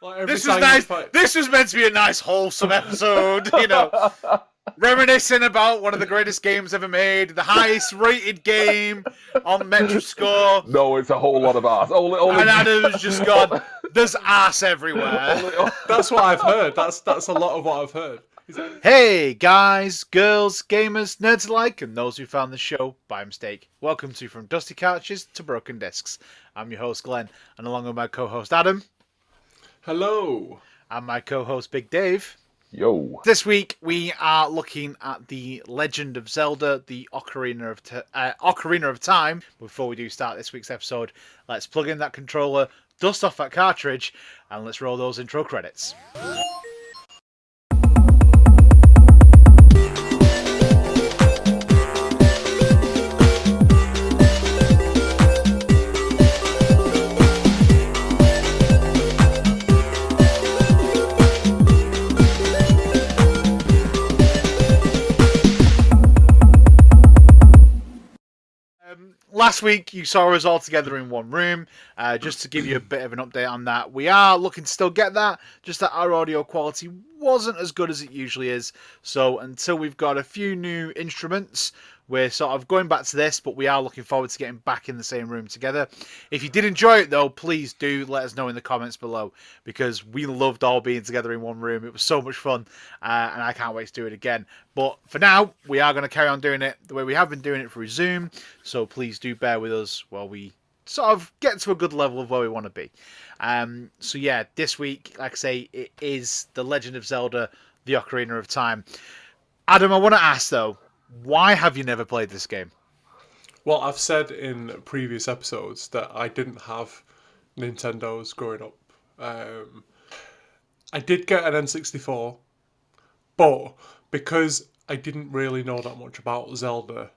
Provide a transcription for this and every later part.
Like every This was time you nice. fight- This was meant to be a nice, wholesome episode, you know, reminiscing about one of the greatest games ever made, the highest rated game on Metroscore. No, it's a whole lot of arse. And Adam's just gone, there's ass everywhere. That's what I've heard. That's a lot of what I've heard. Hey, guys, girls, gamers, nerds alike, and those who found the show by mistake. Welcome to From Dusty Couches to Broken Discs. I'm your host, Glenn, and along with my co-host, Adam. Hello. And my co-host, Big Dave. Yo. This week, we are looking at the Legend of Zelda, the Ocarina of Time. Before we do start this week's episode, let's plug in that controller, dust off that cartridge, and let's roll those intro credits. Last week, you saw us all together in one room. Just to give you a bit of an update on that, we are looking to still get that, just that our audio quality wasn't as good as it usually is. So until we've got a few new instruments, we're sort of going back to this, but we are looking forward to getting back in the same room together. If you did enjoy it, though, please do let us know in the comments below, because we loved all being together in one room. It was so much fun, and I can't wait to do it again. But for now, we are going to carry on doing it the way we have been doing it through Zoom, so please do bear with us while we sort of get to a good level of where we want to be. So yeah, this week, like I say, it is The Legend of Zelda, the Ocarina of Time. Adam, I want to ask, though, why have you never played this game? Well, I've said in previous episodes that I didn't have Nintendos growing up. I did get an N64, but because I didn't really know that much about Zelda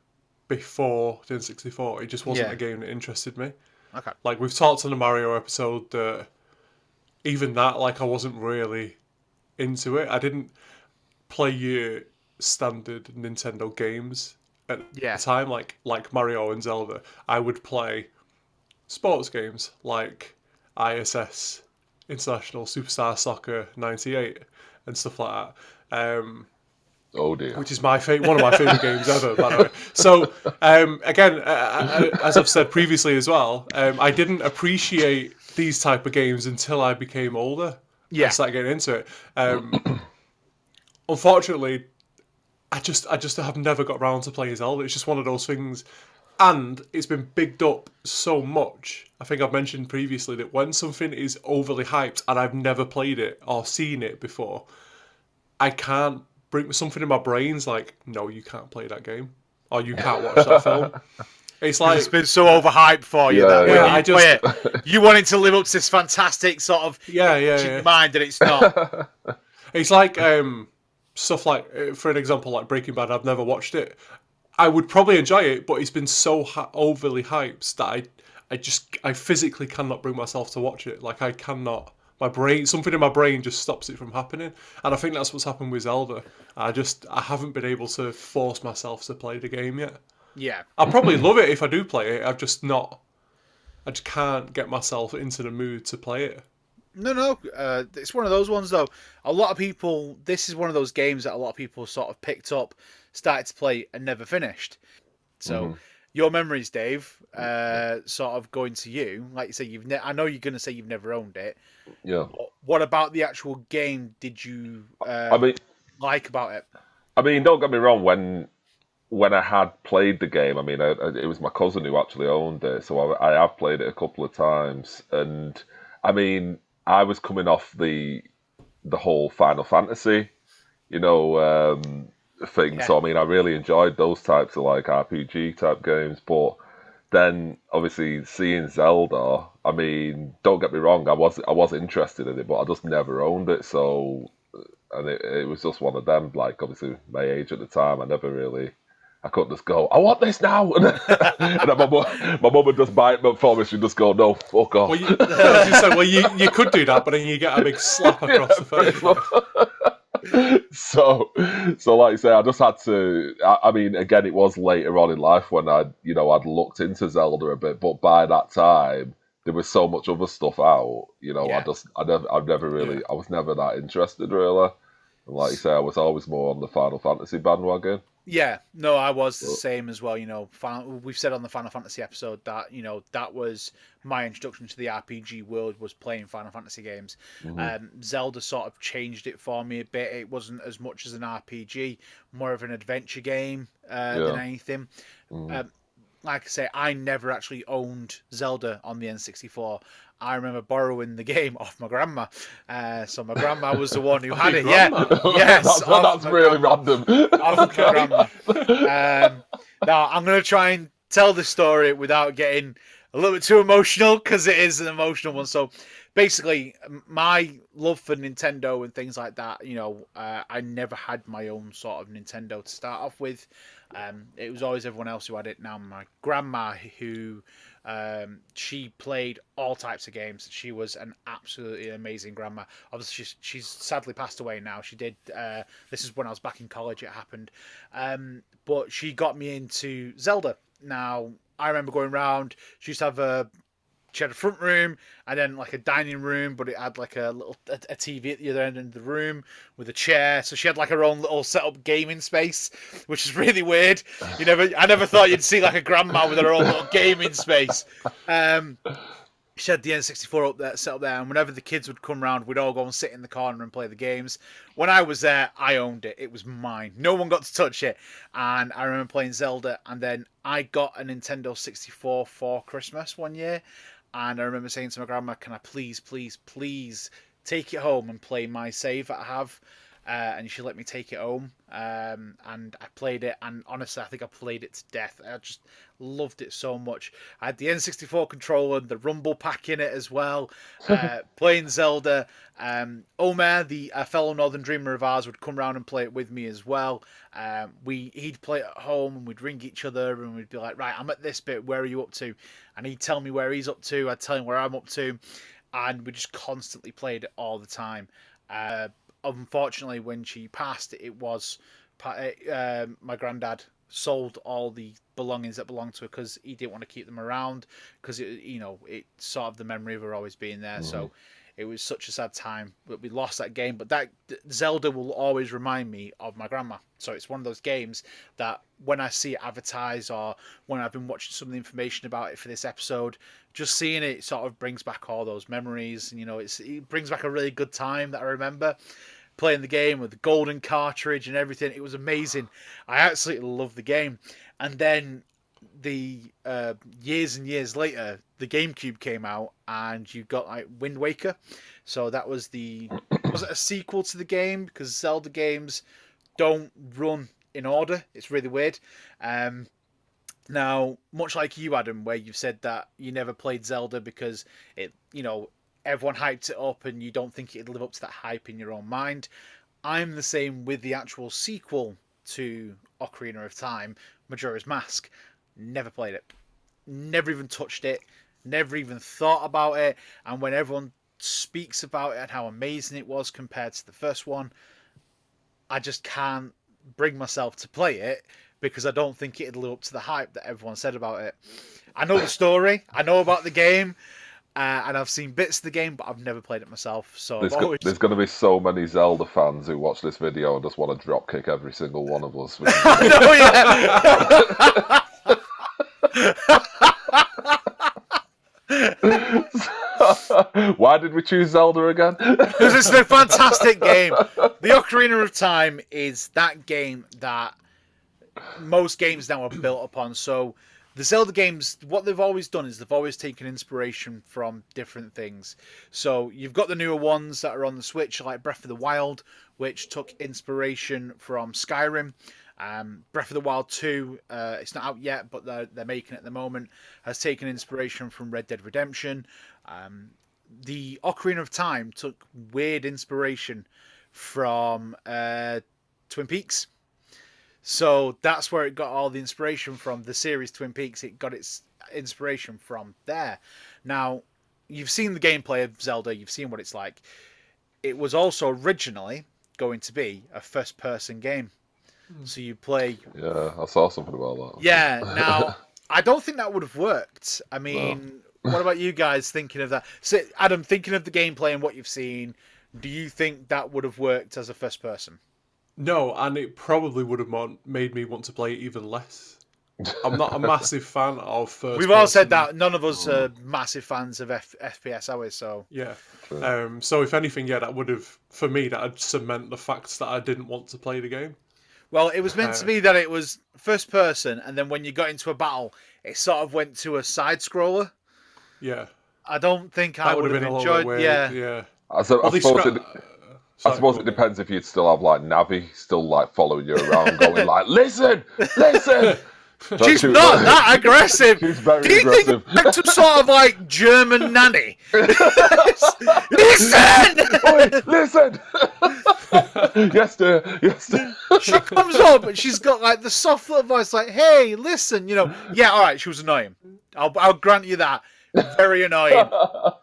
before the N64, it just wasn't a game that interested me. Okay. Like, we've talked on the Mario episode that even that, like, I wasn't really into it. I didn't play your standard Nintendo games at the time, like Mario and Zelda. I would play sports games like ISS, International Superstar Soccer 98, and stuff like that. Oh dear. Which is one of my favourite games ever, by the way. So, again, as I've said previously as well, I didn't appreciate these type of games until I became older. I started getting into it. Unfortunately, I just have never got around to playing Zelda. It's just one of those things. And it's been bigged up so much. I think I've mentioned previously that when something is overly hyped and I've never played it or seen it before, I can't bring something in my brain's like, no, you can't play that game. Or you can't watch that film. It's like, it's been so overhyped for you that when you play it, you want it to live up to this fantastic sort of mind, and it's not. It's like stuff like, for an example, like Breaking Bad. I've never watched it. I would probably enjoy it, but it's been so overly hyped that I physically cannot bring myself to watch it. Like, I cannot. Something in my brain just stops it from happening, and I think that's what's happened with Zelda. I haven't been able to force myself to play the game yet. Yeah, I'll probably love it if I do play it. I just can't get myself into the mood to play it. No, it's one of those ones though. A lot of people, this is one of those games that a lot of people sort of picked up, started to play, and never finished. So your memories, Dave, sort of going to you, like you say, I know you're going to say you've never owned it. Yeah. What about the actual game did you like about it? I mean, don't get me wrong. When I had played the game, I mean, it was my cousin who actually owned it, so I have played it a couple of times, and I mean, I was coming off the whole Final Fantasy, thing. Yeah. So I mean, I really enjoyed those types of like RPG type games, but then obviously seeing Zelda, I mean, don't get me wrong, I was interested in it, but I just never owned it. So, and it was just one of them. Like, obviously my age at the time, I couldn't just go, I want this now, and my mum would just buy it for me. She'd just go, no, fuck off. Well, you could do that, but then you get a big slap across the face. So like you say, I just had to. I mean, again, it was later on in life when I'd looked into Zelda a bit, but by that time, there was so much other stuff out. You know, Yeah. I never really, I was never that interested really. And like you say, I was always more on the Final Fantasy bandwagon. Yeah, no, I was the But, same as well. We've said on the Final Fantasy episode that that was my introduction to the RPG world, was playing Final Fantasy games. mhm, Zelda sort of changed it for me a bit. It wasn't as much as an RPG, more of an adventure game than yeah. anything. Mhm. Um, like I say, I never actually owned Zelda on the N64. I remember borrowing the game off my grandma. So my grandma was the one who Off had your it. Yeah, grandma. yes, off That's my really grandma. random. Off my grandma. Now, I'm going to try and tell this story without getting a little bit too emotional, because it is an emotional one. So basically, my love for Nintendo and things like that, I never had my own sort of Nintendo to start off with. It was always everyone else who had it. Now, my grandma, who she played all types of games. She was an absolutely amazing grandma. Obviously, she's sadly passed away now. She did. This is when I was back in college. It happened, but she got me into Zelda. Now, I remember going round. She used to have she had a front room and then like a dining room, but it had like a TV at the other end of the room with a chair. So she had like her own little set up gaming space, which is really weird. I never thought you'd see like a grandma with her own little gaming space. She had the N64 up there, set up there, and whenever the kids would come round, we'd all go and sit in the corner and play the games. When I was there, I owned it. It was mine. No one got to touch it. And I remember playing Zelda, and then I got a Nintendo 64 for Christmas one year. And I remember saying to my grandma, "Can I please, please, please take it home and play my save that I have?" And she let me take it home. And I played it, and honestly, I think I played it to death. I just loved it so much. I had the N64 controller, the Rumble Pack in it as well. Playing Zelda. Omer, the fellow Northern Dreamer of ours, would come round and play it with me as well. He'd play it at home, and we'd ring each other, and we'd be like, "Right, I'm at this bit. Where are you up to?" And he'd tell me where he's up to. I'd tell him where I'm up to, and we just constantly played it all the time. Unfortunately, when she passed, it was my granddad sold all the belongings that belonged to her because he didn't want to keep them around, because it sort of the memory of her always being there. So it was such a sad time that we lost that game. But that Zelda will always remind me of my grandma. So it's one of those games that when I see it advertised, or when I've been watching some of the information about it for this episode, just seeing it sort of brings back all those memories. And it brings back a really good time that I remember playing the game with the golden cartridge and everything. It was amazing. I absolutely loved the game. And then the years and years later, the GameCube came out, and you got like Wind Waker. So that was was it a sequel to the game? Because Zelda games don't run in order. It's really weird. Now, much like you, Adam, where you've said that you never played Zelda because everyone hyped it up and you don't think it'd live up to that hype in your own mind. I'm the same with the actual sequel to Ocarina of Time, Majora's Mask. Never played it. Never even touched it. Never even thought about it. And when everyone speaks about it and how amazing it was compared to the first one, I just can't bring myself to play it because I don't think it'd live up to the hype that everyone said about it. I know the story. I know about the game. And I've seen bits of the game, but I've never played it myself. So There's going to be so many Zelda fans who watch this video and just want to dropkick every single one of us. Why did we choose Zelda again? Because it's a fantastic game. The Ocarina of Time is that game that most games now are built upon. So the Zelda games, what they've always done is they've always taken inspiration from different things. So you've got the newer ones that are on the Switch, like Breath of the Wild, which took inspiration from Skyrim. Breath of the Wild 2, it's not out yet, but they're making it at the moment, has taken inspiration from Red Dead Redemption. The Ocarina of Time took weird inspiration from Twin Peaks. So that's where it got all the inspiration from. The series Twin Peaks, it got its inspiration from there. Now, you've seen the gameplay of Zelda, you've seen what it's like. It was also originally going to be a first-person game. So you play... Yeah, I saw something about that. Yeah, now, I don't think that would have worked. I mean, What about you guys thinking of that? So, Adam, thinking of the gameplay and what you've seen, do you think that would have worked as a first person? No, and it probably would have made me want to play it even less. I'm not a massive fan of first. We've all said that. None of us are massive fans of FPS, are we? So yeah. So if anything, yeah, that would have, for me, that would cement the fact that I didn't want to play the game. Well, it was meant to be that it was first person, and then when you got into a battle, it sort of went to a side scroller. Yeah. I don't think I That would have been enjoyed. Yeah. I suppose it depends if you'd still have like Navi still like following you around, going like, "Listen, listen." She's not that aggressive. She's very Do you aggressive. think like some sort of like German nanny? Listen! Oi, listen! Yes, dear. Yes, dear. She comes up and she's got like the soft little voice, like, "Hey, listen," Yeah, all right. She was annoying. I'll grant you that. Very annoying.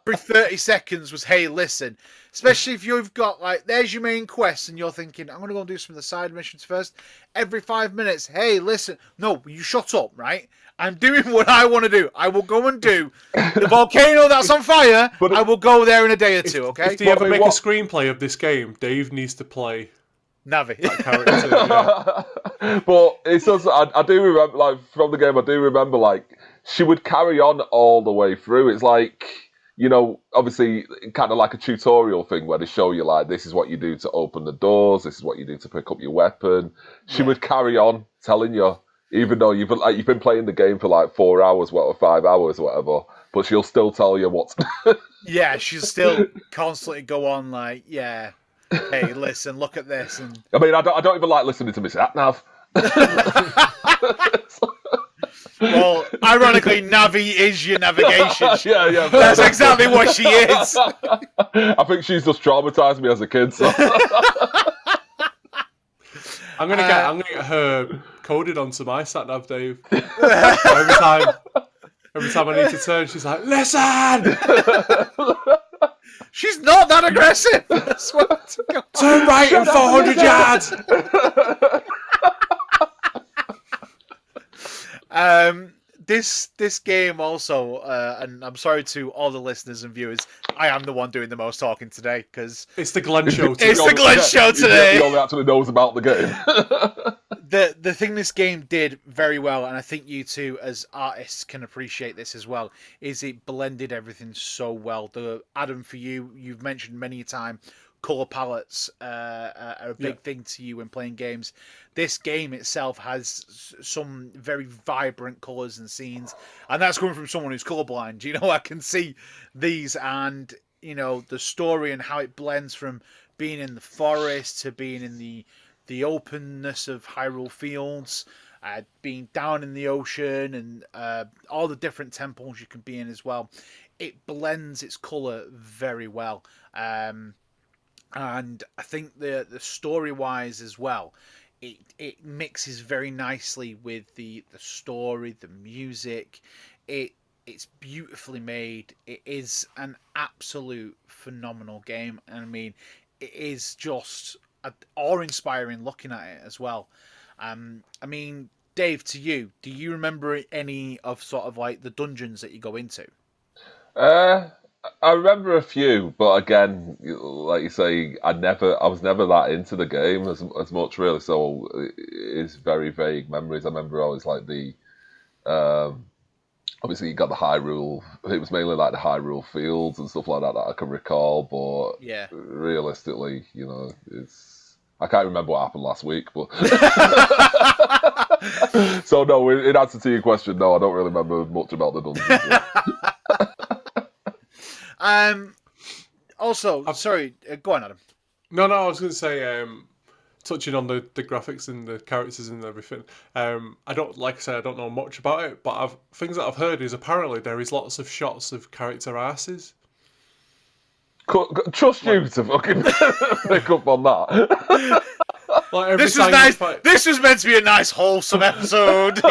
Every 30 seconds was, "Hey, listen." Especially if you've got like, there's your main quest, and you're thinking, "I'm gonna go and do some of the side missions first." Every 5 minutes, "Hey, listen." No, you shut up, right? I'm doing what I want to do. I will go and do the volcano that's on fire. I will go there in a day or two. Okay. If they ever make a screenplay of this game, Dave needs to play Navi. that character. Yeah. But it's also, I do remember, like, from the game, I do remember, like, she would carry on all the way through. It's like, obviously, kind of like a tutorial thing where they show you, like, this is what you do to open the doors, this is what you do to pick up your weapon. She would carry on telling you, even though you've been playing the game for like 4 hours, 5 hours, whatever, but she'll still tell you what's. Yeah, she'll still constantly go on like, "Yeah, hey, listen, look at this." And I mean, I don't even like listening to Miss Atnav. well, ironically, Navi is your navigation. Yeah. That's exactly what she is. I think she's just traumatized me as a kid. So. I'm gonna get her coded onto my sat nav, Dave. Every time I need to turn, she's like, "Listen!" She's not that aggressive. I swear to God. Turn right in 400 yards. This game also, and I'm sorry to all the listeners and viewers, I am the one doing the most talking today because it's the Glenn show. It's the Glenn show today. He only actually knows about the game. The thing this game did very well, and I think you two as artists can appreciate this as well, is it blended everything so well. Adam, for you, you've mentioned many a time, color palettes are a big thing to you when playing games. This game itself has some very vibrant colors and scenes, and that's coming from someone who's colorblind. I can see these, and the story and how it blends from being in the forest to being in the openness of Hyrule Fields, being down in the ocean, and all the different temples you can be in as well. It blends its color very well. And I think the story-wise as well, it mixes very nicely with the story, the music. It's beautifully made. It is an absolute phenomenal game. And I mean, it is just awe-inspiring looking at it as well. I mean, Dave, to you, do you remember any of sort of like the dungeons that you go into? I remember a few, but again, like you say, I was never that into the game as much really. So it's very vague memories. I remember always like the, obviously you got the Hyrule. It was mainly like the Hyrule Fields and stuff like that I can recall. But yeah, realistically, I can't remember what happened last week. But so no, in answer to your question, no, I don't really remember much about the dungeons. Also, sorry, go on, Adam. No, I was going to say, touching on the graphics and the characters and everything. I don't know much about it, but things that I've heard is apparently there is lots of shots of character asses. Trust you to fucking pick up on that. This was nice. This was meant to be a nice, wholesome episode,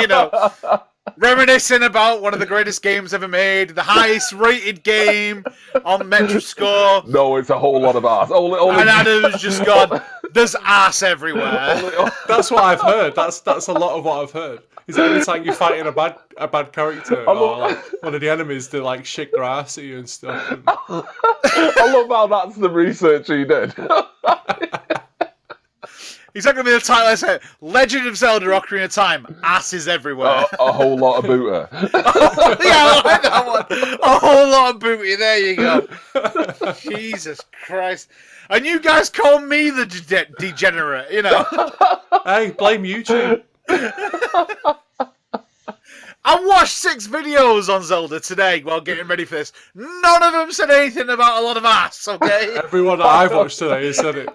reminiscing about one of the greatest games ever made, the highest rated game on Metroscore. No, it's a whole lot of ass. And Adam's just gone, There's ass everywhere. That's what I've heard. That's a lot of what I've heard. Is that every time you're fighting a bad character or like one of the enemies, they like shake their ass at you and stuff. And... I love how that's the research he did. He's not going to be the title. I say, Legend of Zelda Ocarina of Time. Asses everywhere. A whole lot of booter. Yeah, I like that one. A whole lot of booty. There you go. Jesus Christ. And you guys call me the degenerate, you know. Hey, blame YouTube. I watched 6 videos on Zelda today while getting ready for this. None of them said anything about a lot of ass, okay? Everyone that I've watched today has said it.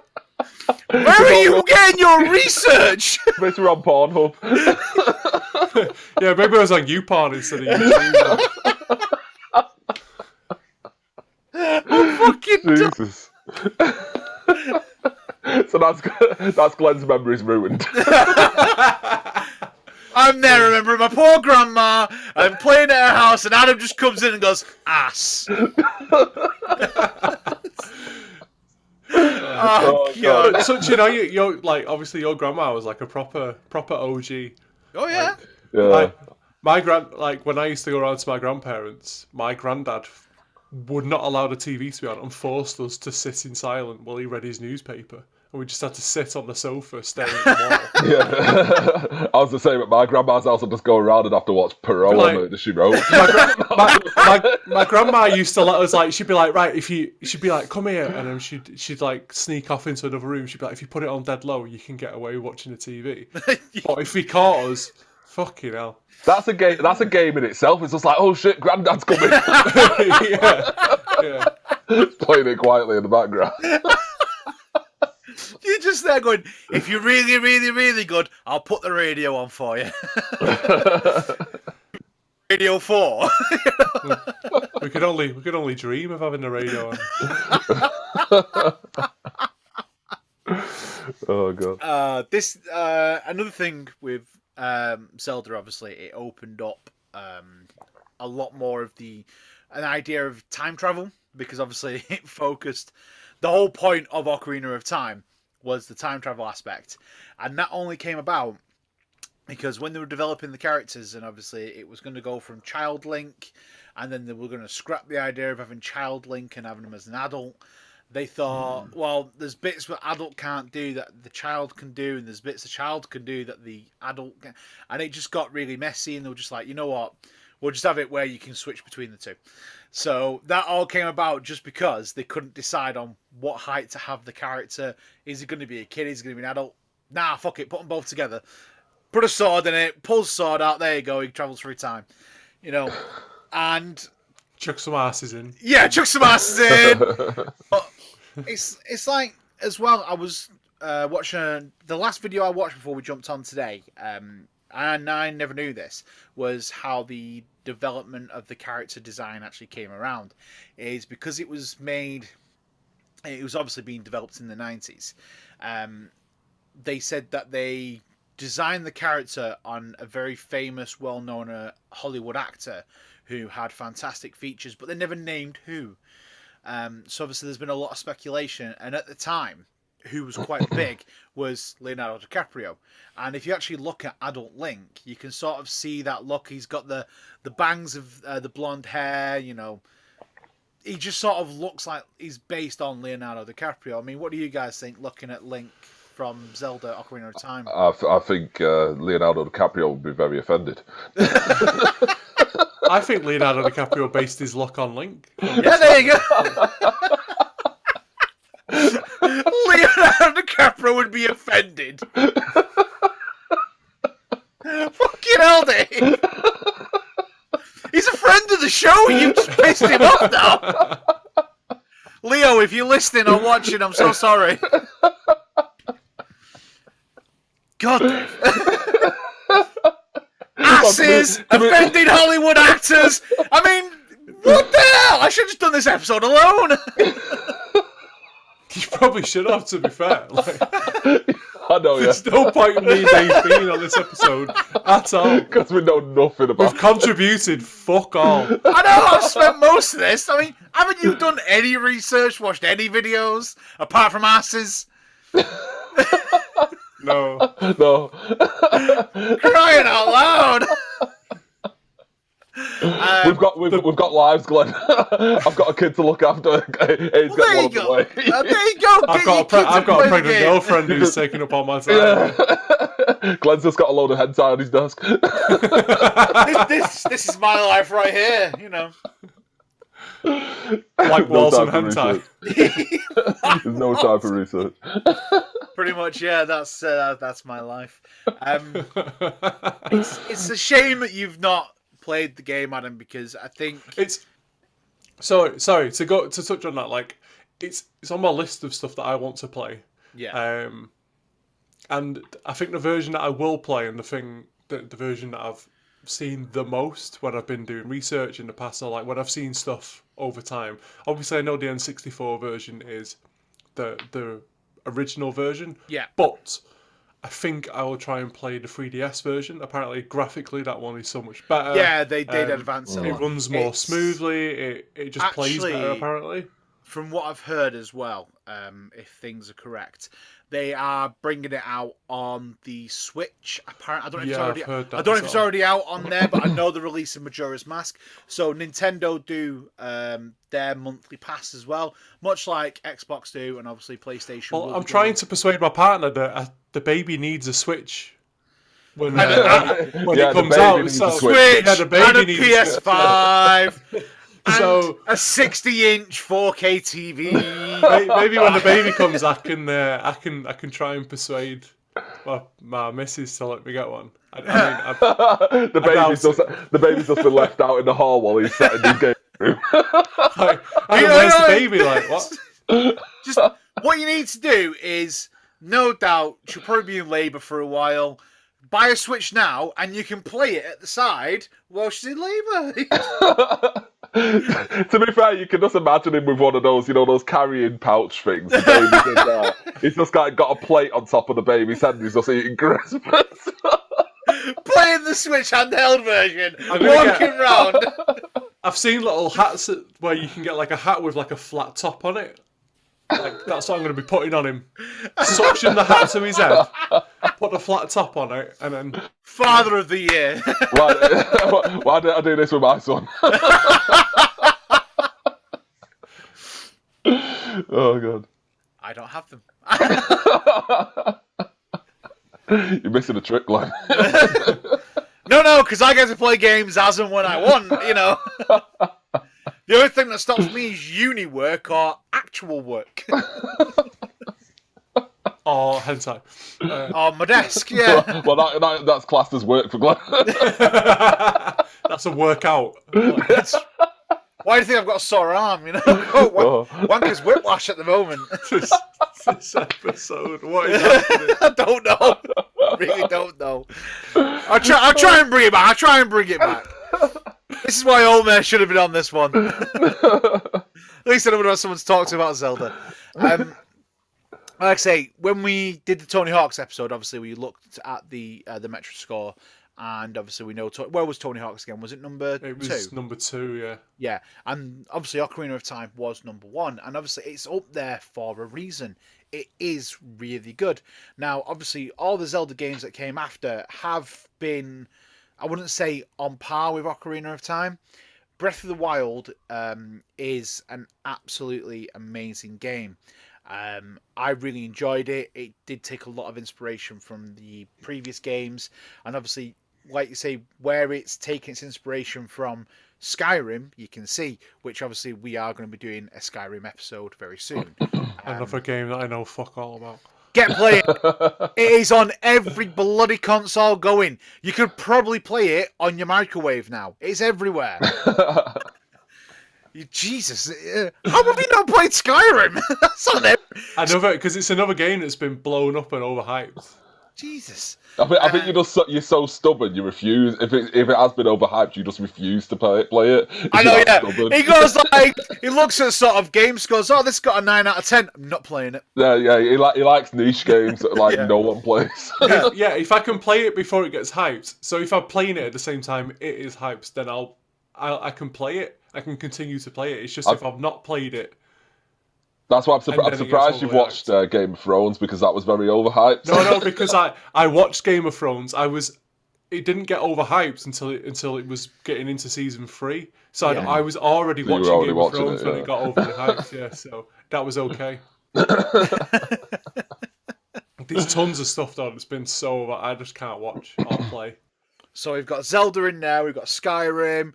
Where are you getting your research? Maybe we're on Pornhub. Yeah, maybe I was on YouPorn instead of YouTube. Fucking Jesus. So that's Glenn's memories ruined. I'm there remembering my poor grandma. I'm playing at her house, and Adam just comes in and goes, ass. Oh, God. But, so, you know, you're like, obviously your grandma was like a proper OG. Oh, yeah. Yeah. My like when I used to go around to my grandparents, my granddad would not allow the TV to be on and forced us to sit in silence while he read his newspaper. And we just had to sit on the sofa staring at the wall. Yeah. I was the same at my grandma's house. I'd just go around and have to watch Perot Like- on Murder, She Wrote. My grandma used to let us like she'd be like, right, she'd be like, come here, and then she'd like sneak off into another room. She'd be like, if you put it on dead low, you can get away with watching the TV. But if he caught us, fucking hell. That's a game. That's a game in itself. It's just like, oh shit, Granddad's coming. yeah. Playing it quietly in the background. You're just there going, if you're really, really, really good, I'll put the radio on for you. Radio 4. We could only dream of having the radio on. Oh god. Another thing with Zelda, obviously, it opened up a lot more of an idea of time travel, because obviously it focused. The whole point of Ocarina of Time was the time travel aspect, and that only came about because when they were developing the characters, and obviously it was going to go from Child Link, and then they were going to scrap the idea of having Child Link and having him as an adult. They thought, well, there's bits that adult can't do that the child can do, and there's bits the child can do that the adult can. And it just got really messy, and they were just like, you know what, we'll just have it where you can switch between the two. So that all came about just because they couldn't decide on what height to have the character. Is he going to be a kid? Is he going to be an adult? Nah, fuck it, put them both together. Put a sword in it, pulls the sword out, there you go, he travels through time. You know, and... Chuck some asses in. Yeah, chuck some asses in! But it's like, as well, I was watching... The last video I watched before we jumped on today, and I never knew this, was how the development of the character design actually came around. Is because it was obviously being developed in the 90s. They said that they designed the character on a very famous, well-known Hollywood actor who had fantastic features, but they never named who. So obviously there's been a lot of speculation, and at the time, who was quite big was Leonardo DiCaprio. And if you actually look at adult Link, you can sort of see that look. He's got the bangs of the blonde hair, you know. He just sort of looks like he's based on Leonardo DiCaprio. I mean, what do you guys think looking at Link from Zelda Ocarina of Time? I think Leonardo DiCaprio would be very offended. I think Leonardo DiCaprio based his look on Link. Yeah, there you go. Leonardo DiCaprio would be offended. Fucking hell, Dave. He's a friend of the show. You just pissed him off now. Leo, if you're listening or watching, I'm so sorry. God, Dave. Asses, offending Hollywood actors. I mean, what the hell? I should have just done this episode alone. You probably should have, to be fair. Like, I know, yeah. there's no point in me and Dave being on this episode at all. Because we know nothing about We've contributed fuck all. I know, I've spent most of this. I mean, haven't you done any research, watched any videos, apart from asses? No. No. Crying out loud! We've got lives, Glenn. I've got a kid to look after. He's got one on the way. There you go. I've got a pregnant girlfriend who's taking up all my time. Yeah. Glenn's just got a load of hentai on his desk. This is my life right here, you know. Like walls and hentai. There's no time for research. Pretty much, yeah. That's my life. It's a shame that you've not played the game, Adam, because I think it's sorry to touch on that. Like, it's on my list of stuff that I want to play. Yeah. And I think the version that I will play, and the version that I've seen the most when I've been doing research in the past, or like when I've seen stuff over time. Obviously, I know the N64 version is the original version. Yeah. But I think I will try and play the 3DS version. Apparently, graphically, that one is so much better. Yeah, they did advance it. It runs more smoothly. It just plays better, apparently. From what I've heard as well, if things are correct, they are bringing it out on the Switch. Apparently, I don't know if it's already out on there, but I know they're releasing Majora's Mask. So Nintendo do their monthly pass as well, much like Xbox do, and obviously PlayStation. Well, I'm trying to persuade my partner that the baby needs a Switch when it comes out. So Switch the baby and a needs PS5. So a 60-inch 4K TV. Maybe when the baby comes, I can try and persuade my missus to let me get one. The baby's just been left out in the hall while he's sat in his game room. Where's the baby? Like, what? Just what you need to do is, no doubt, she'll probably be in labour for a while. Buy a Switch now, and you can play it at the side while she's in labour. To be fair, you can just imagine him with one of those, those carrying pouch things. The baby's in there. He's just got a plate on top of the baby's head and he's just eating crisps. Playing the Switch handheld version, walking round. I've seen little hats where you can get like a hat with like a flat top on it. Like, that's what I'm going to be putting on him. Suction the hat to his head, put the flat top on it, and then... Father of the Year. Why did I do this with my son? Oh, God. I don't have them. You're missing a trick, Glenn. No, because I get to play games as and when I want, The only thing that stops me is uni work or actual work. Or hentai. Or my desk, yeah. Well, that's classed as work for Glenn. That's a workout. Why do you think I've got a sore arm, Wanker's whiplash at the moment. This episode, what is happening? I don't know. I really don't know. I'll try and bring it back. This is why Old Man should have been on this one. At least I know when someone's talked about Zelda. Like I say, when we did the Tony Hawk's episode, obviously we looked at the Metro score, and obviously we know where was Tony Hawk's again? Was it number 2? It was number 2, yeah. Yeah, and obviously Ocarina of Time was number 1, and obviously it's up there for a reason. It is really good. Now, obviously, all the Zelda games that came after have been, I wouldn't say on par with Ocarina of Time. Breath of the Wild is an absolutely amazing game. I really enjoyed it. It did take a lot of inspiration from the previous games, and obviously, like you say, where it's taken its inspiration from Skyrim, you can see, which obviously we are going to be doing a Skyrim episode very soon. Another game that I know fuck all about. Get playing. It is on every bloody console going. You could probably play it on your microwave now. It's everywhere. Jesus, how have you not played Skyrim? That's on it. Another, because it's another game that's been blown up and overhyped. Jesus. I think you're so stubborn. You refuse. If it has been overhyped, you just refuse to play it. I know. Yeah. Stubborn. He goes like, he looks at sort of game scores. Oh, this got a 9 out of 10. I'm not playing it. Yeah. He likes niche games that no one plays. Yeah. If I can play it before it gets hyped, so if I'm playing it at the same time it is hyped, then I can play it. I can continue to play it. It's just if I've not played it That's why and I'm then it gets surprised you've watched overhyped. Game of Thrones, because that was very overhyped. No, because I watched Game of Thrones. It didn't get overhyped until it was getting into season 3. So Yeah. I was already So you were watching already Game of watching Thrones it, when yeah. it got overly hyped. Yeah, so that was okay. There's tons of stuff though that's been so I just can't watch or play. So we've got Zelda in there. We've got Skyrim.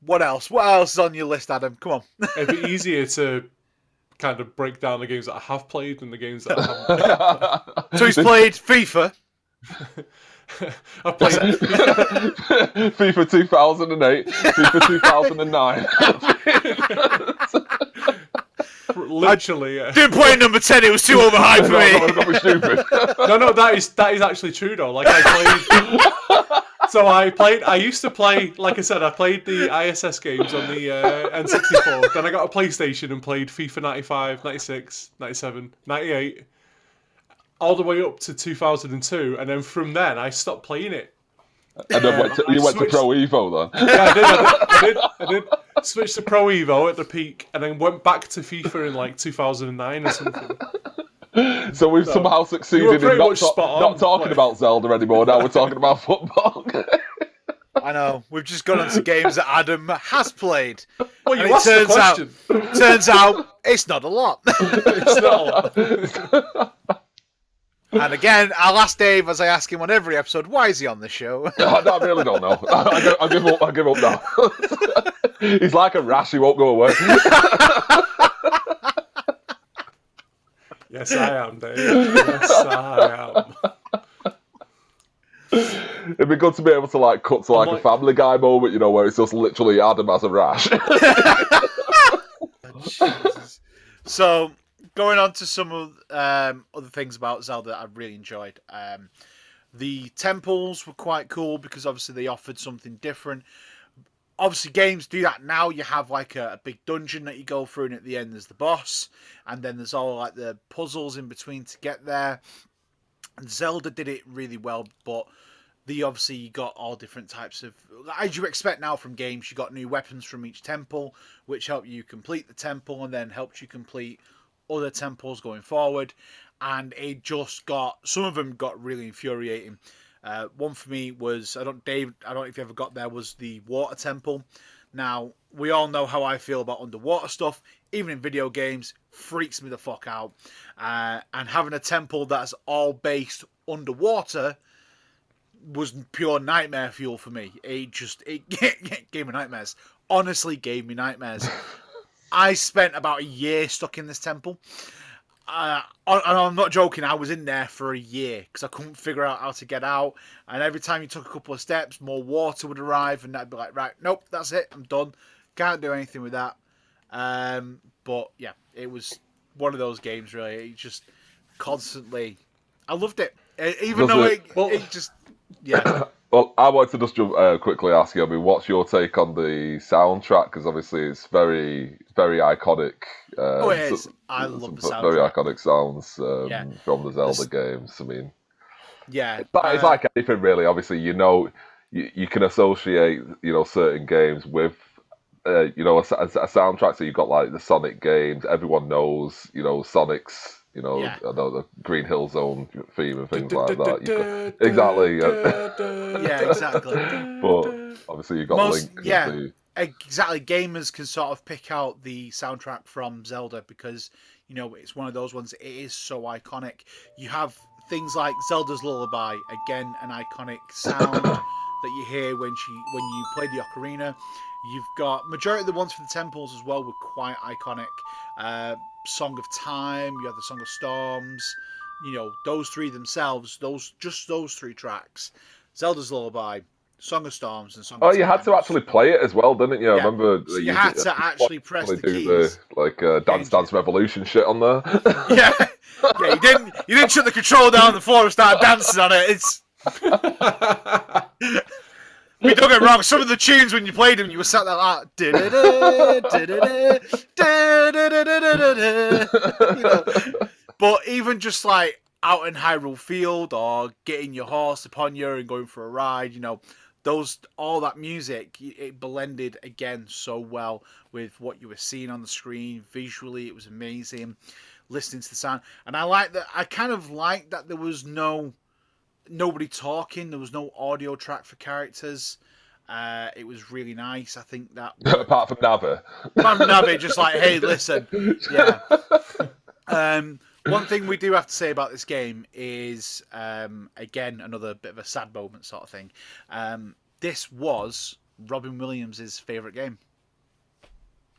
What else? What else is on your list, Adam? Come on. It'd be easier to kind of break down the games that I have played than the games that I haven't played. So he's played FIFA. I've played FIFA 2008, FIFA 2009. literally. Yeah. Didn't play number 10. It was too overhyped for me. Don't be stupid. No, that is actually true though. Like I played. So I used to play, like I said, I played the ISS games on the N64. Then I got a PlayStation and played FIFA 95, 96, 97, 98, all the way up to 2002. And then from then, I stopped playing it. And then you went to Pro Evo then? Yeah, I did. Switched to Pro Evo at the peak and then went back to FIFA in like 2009 or something. So we've somehow succeeded in not talking about Zelda anymore. Now we're talking about football. I know. We've just gone on to games that Adam has played. Well, you And asked the question. Turns out it's not a lot. It's not a lot. And again, I'll ask Dave, as I ask him on every episode, why is he on the show? I really don't know. I give up now. He's like a rash. He won't go away. Yes, I am, Dave. Yes, I am. It'd be good to be able to like cut to like a Family Guy moment, you know, where it's just literally Adam has a rash. Jesus. So, going on to some of other things about Zelda that I really enjoyed. The temples were quite cool because obviously they offered something different. Obviously, games do that now. You have like a big dungeon that you go through, and at the end there's the boss, and then there's all like the puzzles in between to get there. And Zelda did it really well, but obviously you got all different types of, as you expect now from games, you got new weapons from each temple, which help you complete the temple, and then helps you complete other temples going forward. And it just got, some of them got really infuriating. One for me was, Dave, I don't know if you ever got there, was the water temple. Now, we all know how I feel about underwater stuff, even in video games, freaks me the fuck out. And having a temple that's all based underwater was pure nightmare fuel for me. It gave me nightmares. Honestly, gave me nightmares. I spent about a year stuck in this temple. And I'm not joking, I was in there for a year because I couldn't figure out how to get out. And every time you took a couple of steps, more water would arrive, and that'd be like, right, nope, that's it, I'm done. Can't do anything with that. But yeah, it was one of those games, really. It just constantly, I loved it. Even though it just, yeah. Well, I wanted to just quickly ask you, I mean, what's your take on the soundtrack? Because obviously it's very, very iconic. It is. I love the soundtrack. Very iconic sounds from the Zelda games. I mean, yeah. But it's like anything, really. Obviously, you can associate, certain games with, a soundtrack. So you've got like the Sonic games. Everyone knows, Sonic's. The Green Hill Zone theme and things like that. Exactly. Yeah, exactly. But obviously, you got Link. Yeah, exactly. Gamers can sort of pick out the soundtrack from Zelda because it's one of those ones. It is so iconic. You have things like Zelda's Lullaby, again, an iconic sound that you hear when you play the Ocarina. You've got majority of the ones for the temples as well were quite iconic. Song of Time, you have the Song of Storms, those three themselves, those three tracks, Zelda's Lullaby, Song of Storms, and Song of Time. Oh, you had to actually play it as well, didn't you? Yeah. I remember so you had to actually press the keys. The Dance Dance Revolution shit on there. Yeah, you didn't shut the control down on the floor and start dancing on it. It's. I mean, don't get me wrong, some of the tunes when you played them, you were sat there like, but even just like out in Hyrule Field or getting your horse upon you and going for a ride, all that music, it blended again so well with what you were seeing on the screen. Visually, it was amazing. Listening to the sound, and I kind of like that there was nobody talking. There was no audio track for characters. It was really nice. I think that worked. Apart from Navi. From Navi, just like, hey, listen, yeah. One thing we do have to say about this game is, again, another bit of a sad moment sort of thing. This was Robin Williams' favourite game.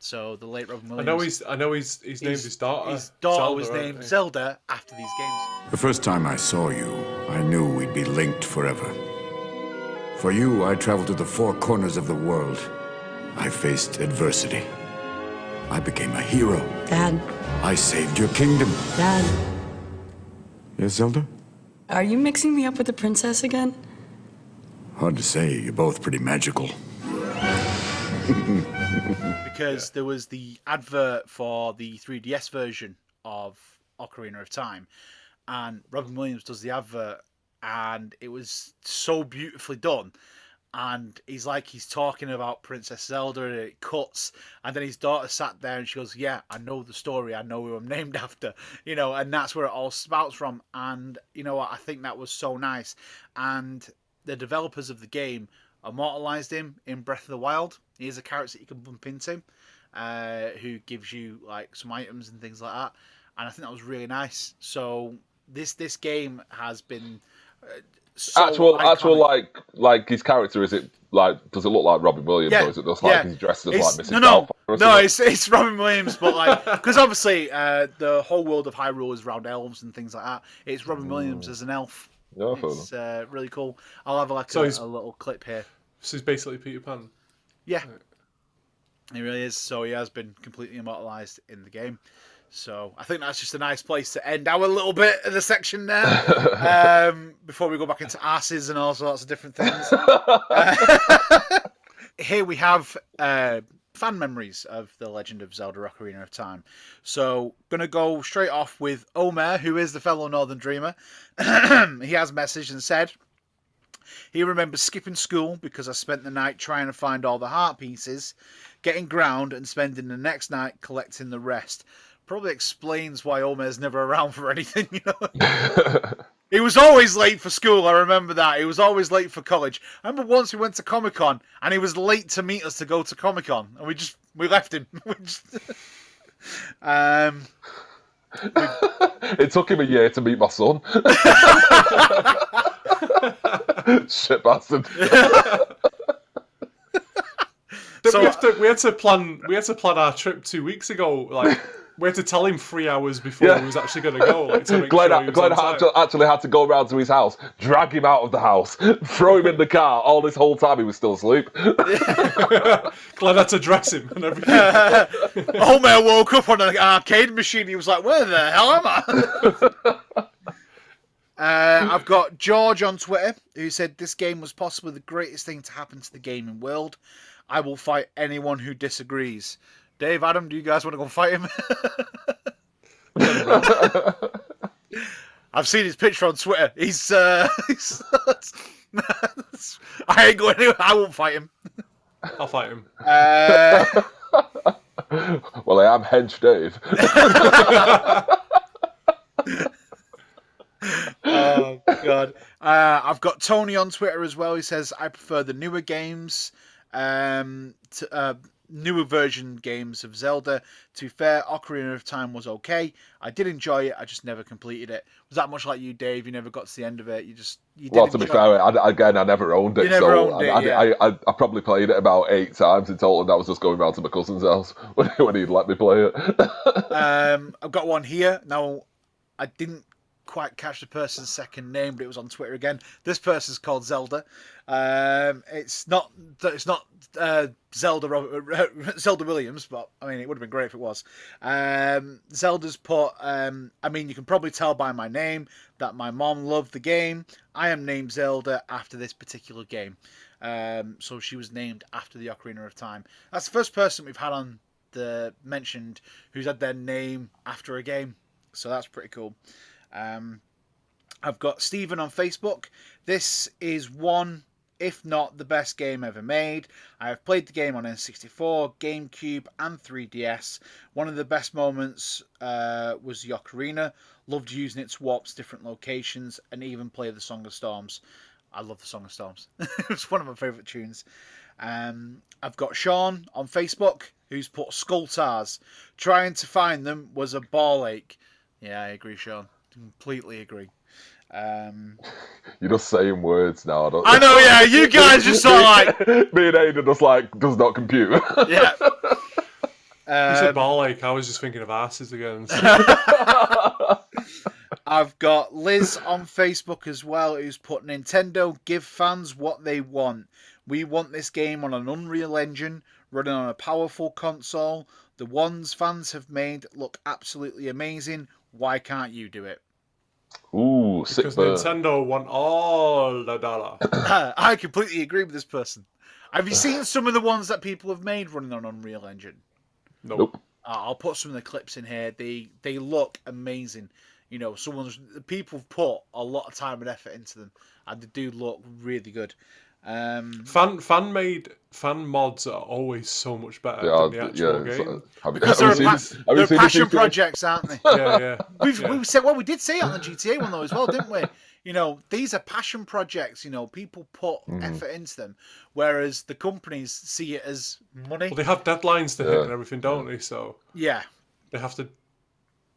So the late Robin Williams. I know he's named his daughter. His daughter Zelda, was named right? Zelda after these games. The first time I saw you, I knew we'd be linked forever. For you, I traveled to the four corners of the world. I faced adversity. I became a hero. Dad. I saved your kingdom. Dad. Yes, Zelda? Are you mixing me up with the princess again? Hard to say. You're both pretty magical. Because there was the advert for the 3DS version of Ocarina of Time, and Robin Williams does the advert, and it was so beautifully done. And he's talking about Princess Zelda, and it cuts, and then his daughter sat there and she goes, yeah, I know the story, I know who I'm named after, and that's where it all spouts from. And you know what, I think that was so nice. And the developers of the game immortalized him in Breath of the Wild. He is a character that you can bump into, who gives you like some items and things like that, and I think that was really nice. So this game has been so actual iconic. like his character, is it like, does it look like Robin Williams, or is it just like he's dressed as like Mrs. Doubtfire? No, it's Robin Williams, but like, because obviously the whole world of Hyrule is around elves and things like that. It's Robin Williams as an elf. No, It's really cool. I'll have a little clip here. So he's basically Peter Pan. Yeah, he really is. So he has been completely immortalized in the game. So I think that's just a nice place to end our little bit of the section there, before we go back into asses and all sorts of different things. Here we have fan memories of The Legend of Zelda Ocarina of Time. So going to go straight off with Omer, who is the fellow Northern Dreamer. He has messaged and said, he remembers skipping school because I spent the night trying to find all the heart pieces, getting ground and spending the next night collecting the rest. Probably explains why Omer's never around for anything, He was always late for school, I remember that. He was always late for college. I remember once we went to Comic-Con and he was late to meet us to go to Comic-Con, and we left him. It took him a year to meet my son. Shit bastard. So we had to plan our trip 2 weeks ago. Like, we had to tell him 3 hours before he was actually going to go. Like, to make Glenn sure he was on time. actually had to go around to his house, drag him out of the house, throw him in the car. All this whole time he was still asleep. Glenn had to dress him and everything. Homer woke up on an arcade machine. He was like, where the hell am I? I've got George on Twitter who said this game was possibly the greatest thing to happen to the gaming world. I will fight anyone who disagrees. Dave, Adam, do you guys want to go fight him? I've seen his picture on Twitter. He's I ain't going anywhere. I won't fight him. I'll fight him. Well, I am Hench Dave. Oh, God. I've got Tony on Twitter as well. He says, I prefer the newer games, newer version games of Zelda. To be fair, Ocarina of Time was okay. I did enjoy it. I just never completed it. Was that much like you, Dave? You never got to the end of it. You did. Well, to be fair, I never owned it. You never owned it, yeah. I probably played it about 8 times in total, and that was just going round to my cousin's house when he'd let me play it. I've got one here. Now, I didn't quite catch the person's second name, but it was on Twitter again. This person's called Zelda. It's not Zelda Williams, but I mean, it would have been great if it was. Zelda's put, I mean, you can probably tell by my name that my mom loved the game. I am named Zelda after this particular game. So she was named after the Ocarina of Time. That's the first person we've had on the mentioned who's had their name after a game. So that's pretty cool. I've got Stephen on Facebook. This is one if not the best game ever made. I have played the game on N64, GameCube, and 3DS. One of the best moments was the Ocarina. Loved using it to warp to different locations and even play the Song of Storms. I love the Song of Storms. It's one of my favourite tunes. I've got Sean on Facebook who's put Skulltars. Trying to find them was a ball ache. Yeah, I agree, Sean. Completely agree. You're just saying words now. I know, yeah. You guys just sort of like... Me and Aiden just like, does not compute. Yeah. You said ball ache. I was just thinking of asses again. I've got Liz on Facebook as well, who's put Nintendo give fans what they want. We want this game on an Unreal Engine, running on a powerful console. The ones fans have made look absolutely amazing. Why can't you do it? Ooh, sick because burn. Nintendo want all the dollar. I completely agree with this person. Have you seen some of the ones that people have made running on Unreal Engine? Nope. I'll put some of the clips in here. They look amazing. You know, people have put a lot of time and effort into them, and they do look really good. Fan mods are always so much better than the actual game. Because they're passion projects, aren't they? Yeah. We said, well, we did say it on the GTA one though as well, didn't we? You know, these are passion projects. You know, people put effort into them, whereas the companies see it as money. Well, they have deadlines to hit and everything, don't they? So yeah, they have to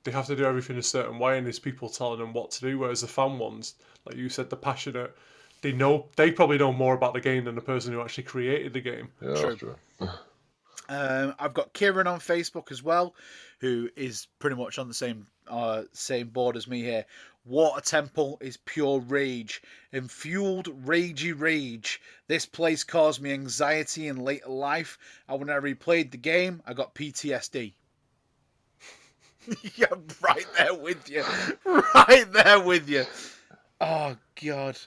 do everything a certain way, and there's people telling them what to do. Whereas the fan ones, like you said, the passionate, they probably know more about the game than the person who actually created the game. Yeah, that's true. I've got Kieran on Facebook as well, who is pretty much on the same board as me here. Water Temple is pure rage. Enfueled ragey rage. This place caused me anxiety in later life, and when I replayed the game, I got PTSD. Yeah, right there with you. Right there with you. Oh, God.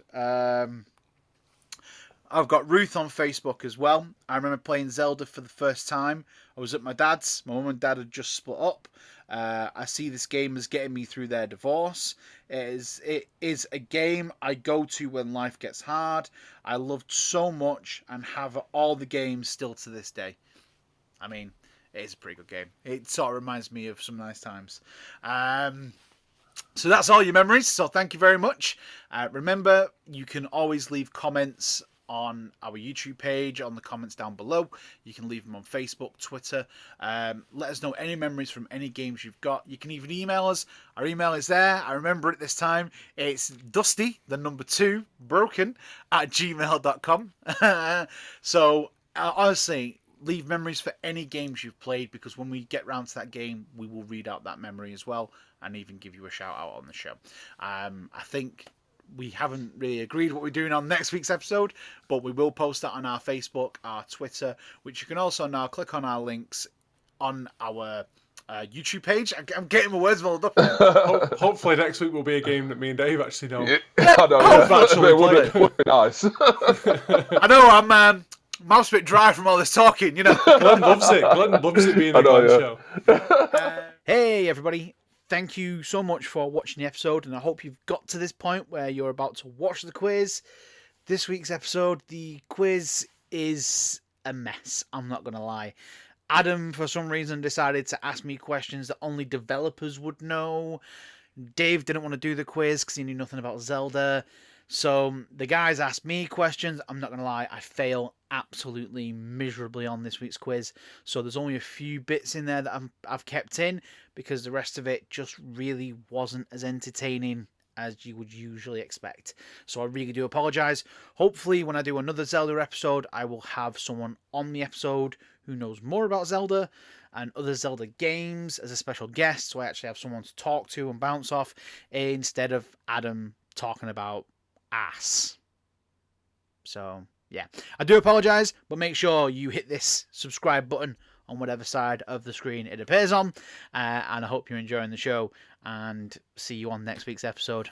I've got Ruth on Facebook as well. I remember playing Zelda for the first time. I was at my dad's. My mum and dad had just split up. I see this game as getting me through their divorce. It is a game I go to when life gets hard. I loved so much and have all the games still to this day. I mean, it is a pretty good game. It sort of reminds me of some nice times. So that's all your memories. So thank you very much. Remember, you can always leave comments on our YouTube page, on the comments down below. You can leave them on Facebook, Twitter. Let us know any memories from any games you've got. You can even email us. Our email is there. I remember it this time. It's Dusty, the number 2, broken, @gmail.com. So honestly, leave memories for any games you've played, because when we get round to that game, we will read out that memory as well and even give you a shout out on the show. I think we haven't really agreed what we're doing on next week's episode, but we will post that on our Facebook, our Twitter, which you can also now click on our links on our YouTube page. I'm getting my words muddled up. Hopefully next week will be a game that me and Dave actually know. Yeah, I know. It would be nice. I know, I'm mouth's a bit dry from all this talking, you know. Glenn loves it. Glenn loves it being a Glenn show. Hey, everybody. Thank you so much for watching the episode, and I hope you've got to this point where you're about to watch the quiz. This week's episode, the quiz is a mess, I'm not going to lie. Adam, for some reason, decided to ask me questions that only developers would know. Dave didn't want to do the quiz because he knew nothing about Zelda. So the guys asked me questions. I'm not going to lie, I fail absolutely miserably on this week's quiz. So there's only a few bits in there that I've kept in, because the rest of it just really wasn't as entertaining as you would usually expect. So I really do apologise. Hopefully when I do another Zelda episode, I will have someone on the episode who knows more about Zelda and other Zelda games as a special guest, so I actually have someone to talk to and bounce off, instead of Adam talking about ass. So yeah, I do apologise, but make sure you hit this subscribe button on whatever side of the screen it appears on, and I hope you're enjoying the show, and see you on next week's episode.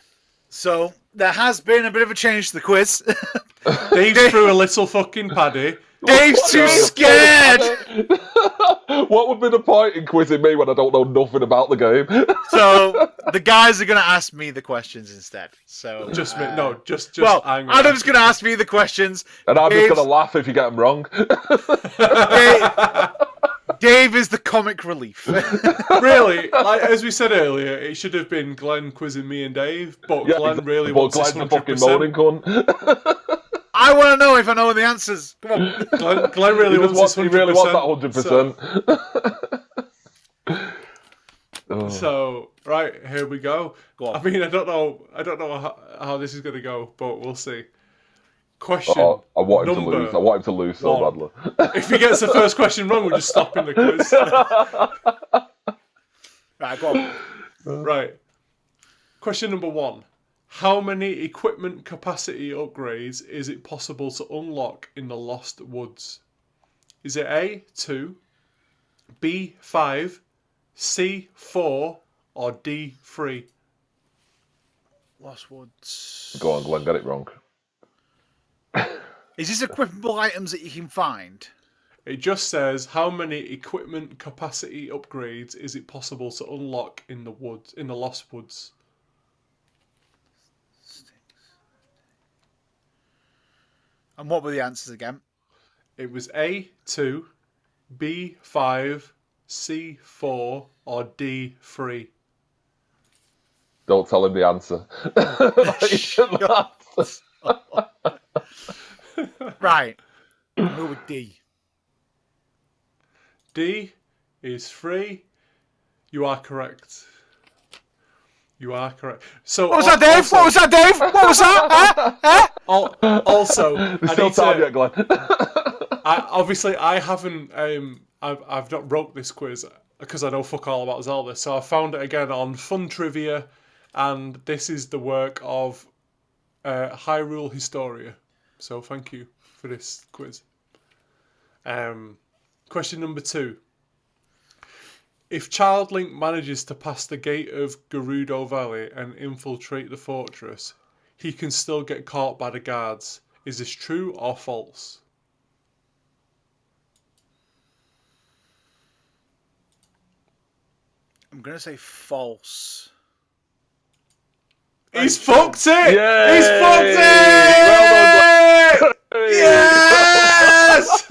So there has been a bit of a change to the quiz. Dave threw a little fucking paddy Dave's too scared. What would be the point in quizzing me when I don't know nothing about the game? So the guys are going to ask me the questions insteave. So Just me. No, just. Well, I'm Adam's going to ask me the questions, And I'm just Dave's- going to laugh if you get them wrong. Dave is the comic relief. Really, like as we said earlier, it should have been Glenn quizzing me and Dave, but Yeah, Glenn exactly. really But wants this Glenn's a fucking 100%. moaning cunt. I want to know if I know the answers. Come on. Glenn really wants this 100%. He really wants that 100%. So right, here we go. Go on. I mean, I don't know how this is going to go, but we'll see. Question. Oh, I want him to number lose. I want him to lose so one. badly. If he gets the first question wrong, we're just stopping the quiz. Right, go on. Right. Question number 1. How many equipment capacity upgrades is it possible to unlock in the Lost Woods? Is it A, 2, B, 5, C, 4, or D, 3? Lost Woods. Go on, Glenn, get it wrong. Is this equipable items that you can find? It just says how many equipment capacity upgrades is it possible to unlock in the woods, in the Lost Woods? And what were the answers again? It was A, 2, B, 5, C, 4, or D, 3. Don't tell him the answer. He shouldn't answer. Right. I'll go with D. D is 3. You are correct. You are correct. So What was that, Dave? What was that, Dave? What was that? Also, There's I still need time to, yet, Glenn. I haven't. I've not wrote this quiz because I know fuck all about Zelda. So I found it again on Fun Trivia, and this is the work of Hyrule Historia. So thank you for this quiz. Question number 2. If Child Link manages to pass the gate of Gerudo Valley and infiltrate the fortress, he can still get caught by the guards. Is this true or false? I'm going to say false. He's fucked it! Yay! He's fucked it! Well Yes!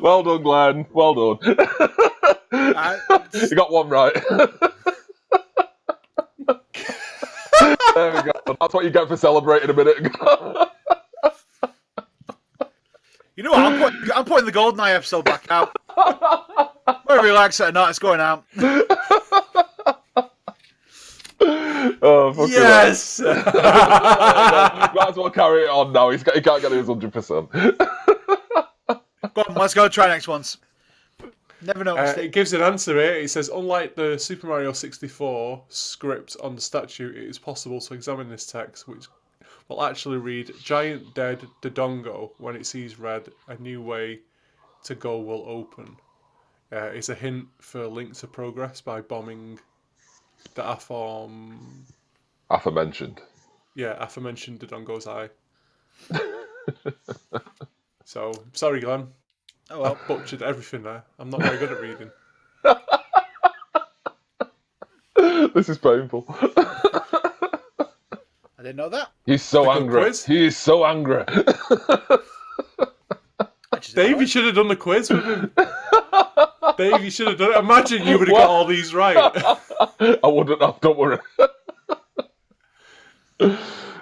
Well done, Glenn. Well done. You got one right. There we go. That's what you get for celebrating a minute ago. You know what? I'm putting the GoldenEye episode back out. Whether you like it or not, it's going out. Oh, fucking Yes! hell. Might as well carry it on now. He can't get his 100%. Go on, let's go try next ones. Never noticed It it. gives an answer here. It says, unlike the Super Mario 64 script on the statue, it is possible to examine this text, which will actually read, Giant Dead Dodongo, when it sees red, a new way to go will open. It's a hint for Link to Progress by bombing the Aforementioned. aforementioned Dodongo's eye. So, sorry Glenn. Oh well. I butchered everything there. I'm not very good at reading. This is painful. I didn't know that. He's so The good angry. quiz? He is so angry. Dave, you should have done the quiz with him. Dave, you should have done it. Imagine you would have got all these right. I wouldn't have, don't worry. Do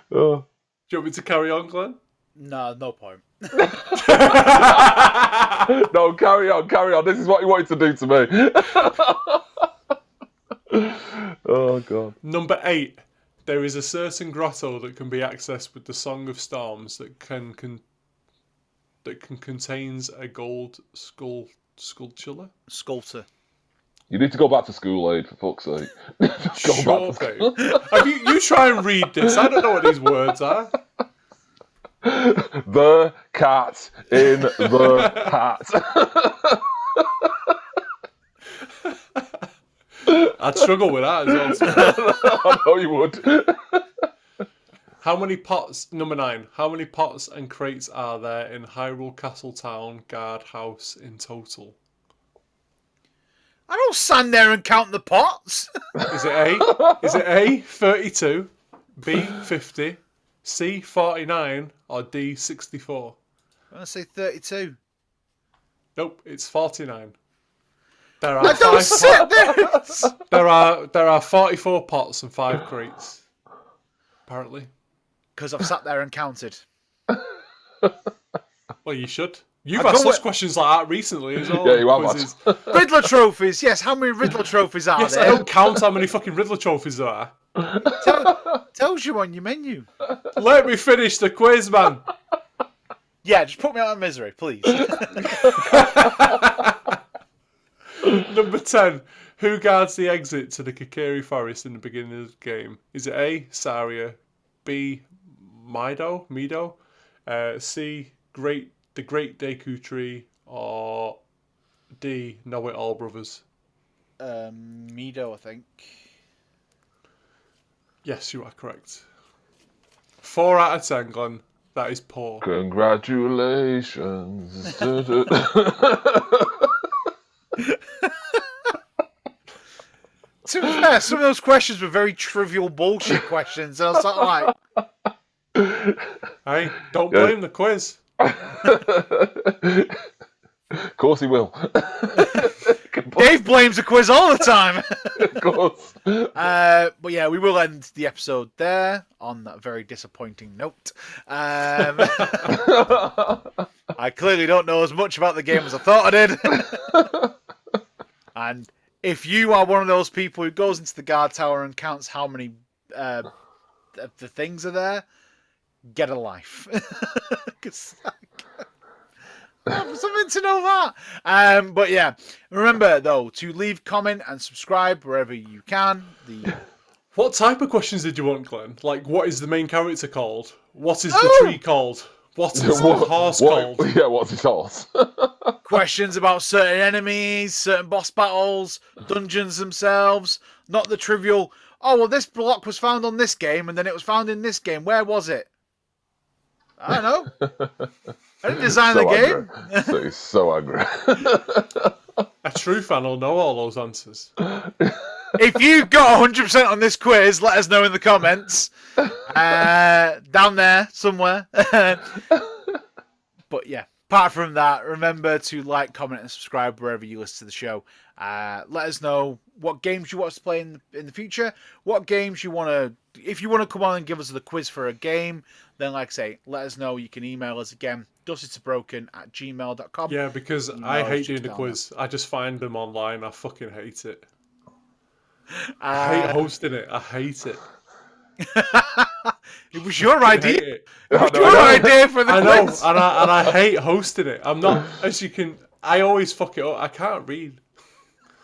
you want me to carry on, Glenn? No point. No, carry on. This is what he wanted to do to me. Oh, God. Number 8. There is a certain grotto that can be accessed with the Song of Storms that contains a gold sculpture. Sculptor. You need to go back to school, Aid, for fuck's sake. Sure, babe. You try and read this. I don't know what these words are. The cat in the hat. I'd struggle with that as well. I know you would. How many pots? Number 9. How many pots and crates are there in Hyrule Castle Town Guard House in total? I don't stand there and count the pots. Is it A 32, B 50, C 49, or D 64? I'm going to say 32. Nope, it's 49. There I are don't sit there. there are 44 pots and 5 crates. Apparently. Because I've sat there and counted. Well, you should. You've asked us questions like that recently as well. Yeah, you have. Riddler trophies. Yes, how many Riddler trophies are Yes, there? I don't count how many fucking Riddler trophies there are. Tells you on your menu. Let me finish the quiz, man. Yeah, just put me out of misery, please. Number 10. Who guards the exit to the Kakiri Forest in the beginning of the game? Is it A, Saria, B, Mido, C, the Great Deku Tree, or D, Know-It-All Brothers? Mido, I think. Yes, you are correct. 4 out of 10, Glenn. That is poor. Congratulations. To be fair, some of those questions were very trivial bullshit questions, and I was like, Hey, don't blame the quiz. Of course he will. Dave blames the quiz all the time. Of course. But yeah, we will end the episode there on that very disappointing note. I clearly don't know as much about the game as I thought I did. And if you are one of those people who goes into the guard tower and counts how many the things are there, get a life. Because something to know that. But yeah, remember though to leave comment and subscribe wherever you can. What type of questions did you want, Glenn? Like, what is the main character called? What is the tree called? What is the horse called? Yeah, what's his horse? Questions about certain enemies, certain boss battles, dungeons themselves, not the trivial, oh, well, this block was found on this game, and then it was found in this game. Where was it? I don't know. I didn't design the game. He's so angry. A true fan will know all those answers. If you got 100% on this quiz, let us know in the comments. Down there, somewhere. But yeah, apart from that, remember to like, comment, and subscribe wherever you listen to the show. Let us know what games you want us to play in the future. What games you want to... If you want to come on and give us the quiz for a game, then like I say, let us know. You can email us again, dustedtobroken@gmail.com. Yeah, because I hate doing the quiz. I just find them online. I fucking hate it. I hate hosting it. I hate it. It was your idea. It was your idea for the quiz. I know, and I hate hosting it. I'm not, as you can... I always fuck it up. I can't read.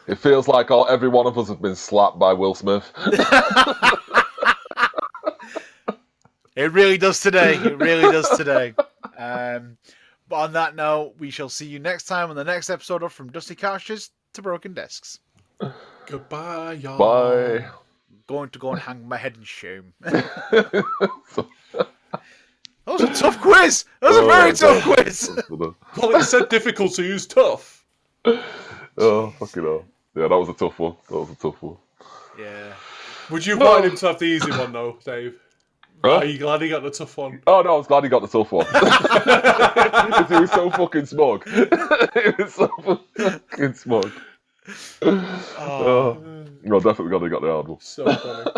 It feels like every one of us have been slapped by Will Smith. It really does today. It really does today. But on that note, we shall see you next time on the next episode of From Dusty Couches to Broken Desks. Goodbye, y'all. Bye. Going to go and hang my head in shame. That was a tough quiz. That was a very tough quiz. Well, it said difficult to use tough. Oh, fucking hell. Yeah, that was a tough one. Yeah. Would you want him to have the easy one, though, Dave? Huh? Are you glad he got the tough one? Oh, no, I was glad he got the tough one. He was so fucking smug. Oh. Well, definitely glad he got the hard one. So funny.